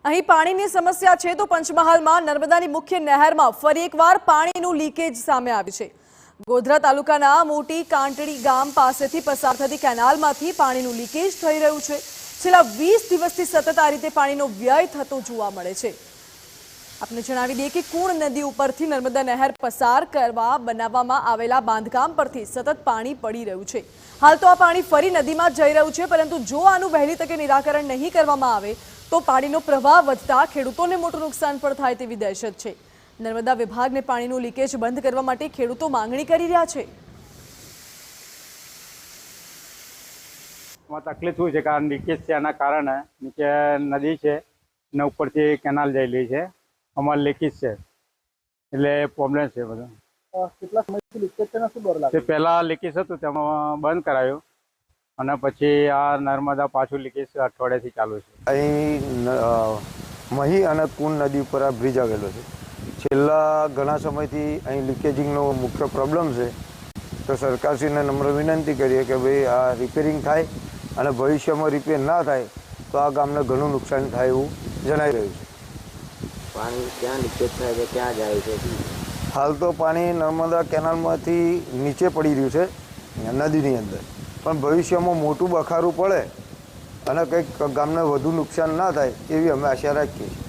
અહીં પાણીની સમસ્યા છે તો પંચમહાલમાં નર્મદાની મુખ્ય નહેરમાં ફરી એકવાર પાણીનું લીકેજ સામે આવ્યું છે। ગોધરા તાલુકાના મોટી કાંટડી ગામ પાસેથી પસાર થતી કેનાલમાંથી પાણીનું લીકેજ થઈ રહ્યું છે। છેલ્લા 20 દિવસથી સતત આ રીતે પાણીનો વ્યય થતો જોવા મળે છે। આપને જણાવી દઈએ કે કુણ નદી ઉપરથી નર્મદા નહેર પસાર કરવા બનાવવામાં આવેલા બાંધકામ પરથી સતત પાણી પડી રહ્યું છે। હાલ તો આ પાણી ફરી નદીમાં જઈ રહ્યું છે, પરંતુ જો આનું વહેલી તકે નિરાકરણ નહીં કરવામાં આવે તો પાણીનો પ્રવાહ વધતા ખેડૂતોને મોટું નુકસાન પણ થાય તેવી દહેશત છે। નર્મદા વિભાગને પાણીનું લીકેજ બંધ કરવા માટે ખેડૂતો માંગણી કરી રહ્યા છે। તકલીફ શું છે? કારણ લીકેજ છે, એના કારણે નીચે નદી છે ને ઉપરથી કેનાલ જયેલી છે, અમારે લીકેજ છે એટલે પ્રોબ્લેમ છે બધો। કેટલા સમયથી લીકેજ છે ને શું ડર લાગે? તે પહેલા લીકેજ હતું તેમાં બંધ કરાયું અને પછી આ નર્મદા પાછું લીકેજ અઠવાડિયાથી ચાલુ છે। અહીં મહી અને કુંડ નદી ઉપર આ બ્રિજ આવેલો છે। છેલ્લા ઘણા સમયથી અહીં લીકેજિંગનો મુખ્ય પ્રોબ્લેમ છે, તો સરકારશ્રીને નમ્ર વિનંતી કરીએ કે ભાઈ આ રિપેરિંગ થાય અને ભવિષ્યમાં રિપેર ના થાય તો આ ગામને ઘણું નુકસાન થાય એવું જણાઈ રહ્યું છે। પાણી ક્યાં લીકેજ થાય છે, ક્યાં જાય છે? હાલ તો પાણી નર્મદા કેનાલમાંથી નીચે પડી રહ્યું છે નદીની અંદર, પણ ભવિષ્યમાં મોટું બખારું પડે અને કંઈક ગામને વધુ નુકસાન ના થાય એવી અમે આશા રાખીએ છીએ।